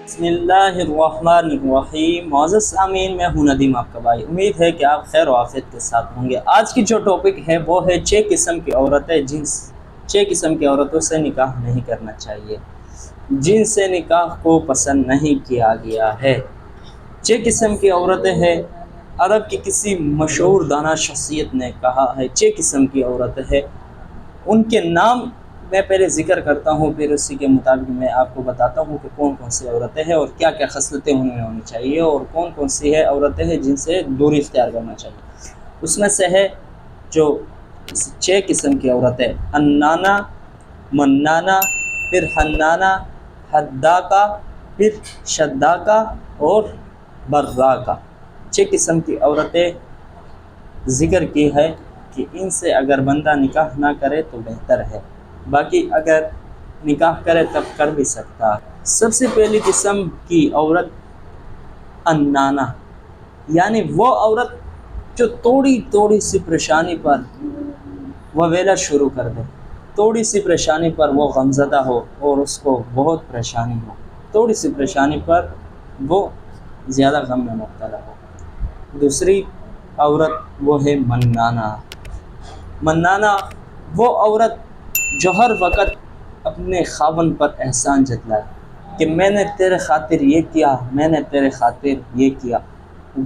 بسم اللہ الرحمن الرحیم۔ معزز سامعین، میں ہوں ندیم آپ کا بھائی۔ امید ہے کہ آپ خیر و عافیت کے ساتھ ہوں گے۔ آج کی جو ٹاپک ہے وہ ہے 6 قسم کی عورتیں جن 6 قسم کی عورتوں سے نکاح نہیں کرنا چاہیے، جن سے نکاح کو پسند نہیں کیا گیا ہے۔ 6 قسم کی عورتیں ہیں۔ عرب کی کسی مشہور دانا شخصیت نے کہا ہے 6 قسم کی عورتیں ہیں۔ ان کے نام میں پہلے ذکر کرتا ہوں، پھر اسی کے مطابق میں آپ کو بتاتا ہوں کہ کون کون سی عورتیں ہیں اور کیا کیا خصلتیں ان میں ہونی چاہیے، اور کون کون سی ہے عورتیں ہیں جن سے دوری اختیار کرنا چاہیے۔ اس میں سے ہے جو 6 قسم کی عورتیں: انانہ، منانہ، پھر حنانہ، حداقہ، پھر شداقہ اور براقہ۔ 6 قسم کی عورتیں ذکر کی ہے کہ ان سے اگر بندہ نکاح نہ کرے تو بہتر ہے، باقی اگر نکاح کرے تب کر بھی سکتا ہے۔ سب سے پہلی قسم کی عورت انانہ، یعنی وہ عورت جو تھوڑی سی پریشانی پر وہ ویلا شروع کر دے، تھوڑی سی پریشانی پر وہ غمزدہ ہو اور اس کو بہت پریشانی ہو، تھوڑی سی پریشانی پر وہ زیادہ غم میں مبتلا ہو۔ دوسری عورت وہ ہے منانہ۔ منانہ وہ عورت جو ہر وقت اپنے خاوند پر احسان جتلائے کہ میں نے تیرے خاطر یہ کیا، میں نے تیرے خاطر یہ کیا،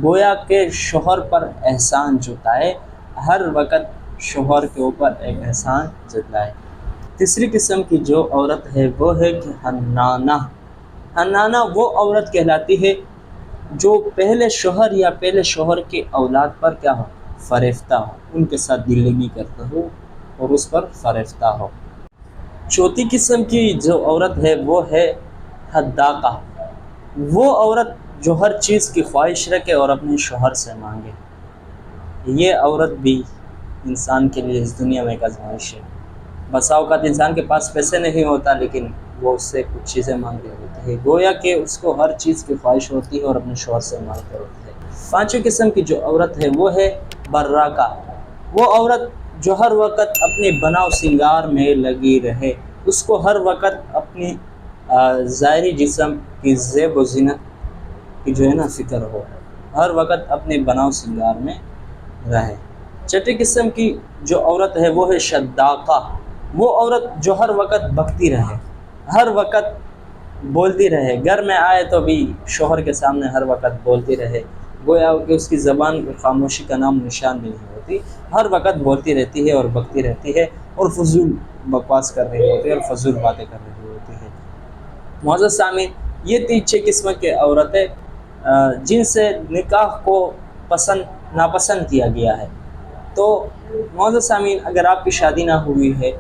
گویا کہ شوہر پر احسان جتائے، ہر وقت شوہر کے اوپر ایک احسان جتلائے۔ تیسری قسم کی جو عورت ہے وہ ہے کہ حنانہ۔ حنانہ وہ عورت کہلاتی ہے جو پہلے شوہر یا پہلے شوہر کے اولاد پر کیا ہو، فریفتہ ہو، ان کے ساتھ دللگی کرتا ہو اور اس پر فریفتہ ہو۔ چوتھی قسم کی جو عورت ہے وہ ہے حداقہ۔ وہ عورت جو ہر چیز کی خواہش رکھے اور اپنے شوہر سے مانگے۔ یہ عورت بھی انسان کے لیے اس دنیا میں ایک آزمائش ہے۔ بسا اوقات انسان کے پاس پیسے نہیں ہوتا لیکن وہ اس سے کچھ چیزیں مانگ رہے ہوتے ہیں، گویا کہ اس کو ہر چیز کی خواہش ہوتی ہے اور اپنے شوہر سے مانگتے ہوتے ہیں۔ پانچویں قسم کی جو عورت ہے وہ ہے براقہ۔ وہ عورت جو ہر وقت اپنی بناؤ سنگار میں لگی رہے، اس کو ہر وقت اپنی ظاہری جسم کی زیب و زینت کی جو ہے نا فکر ہو، ہر وقت اپنے بناؤ سنگار میں رہے۔ چھٹی قسم کی جو عورت ہے وہ ہے شداقہ۔ وہ عورت جو ہر وقت بکتی رہے، ہر وقت بولتی رہے، گھر میں آئے تو بھی شوہر کے سامنے ہر وقت بولتی رہے، گویا کہ اس کی زبان پر خاموشی کا نام نشان بھی نہیں ہوتی، ہر وقت بولتی رہتی ہے اور بکتی رہتی ہے اور فضول بکواس کر رہی ہوتی ہے اور فضول باتیں کر رہی ہوتی ہے۔ معزز سامعین، یہ تھی 6 قسم کے عورتیں جن سے نکاح کو ناپسند کیا گیا ہے۔ تو معزز سامعین، اگر آپ کی شادی نہ ہوئی ہے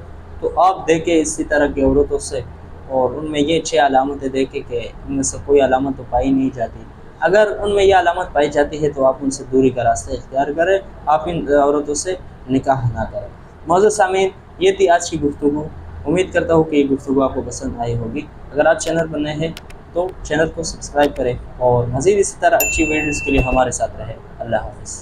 تو آپ دیکھیں اسی طرح کی عورتوں سے، اور ان میں یہ 6 علامتیں دیکھیں کہ ان میں سے کوئی علامت تو پائی نہیں جاتی۔ اگر ان میں یہ علامت پائی جاتی ہے تو آپ ان سے دوری کا راستہ اختیار کریں، آپ ان عورتوں سے نکاح نہ کریں۔ معزز سامعین، یہ تھی آج کی گفتگو۔ امید کرتا ہوں کہ یہ گفتگو آپ کو پسند آئی ہوگی۔ اگر آپ چینل پر نئے ہیں تو چینل کو سبسکرائب کریں اور مزید اسی طرح اچھی ویڈیوز کے لیے ہمارے ساتھ رہیں۔ اللہ حافظ۔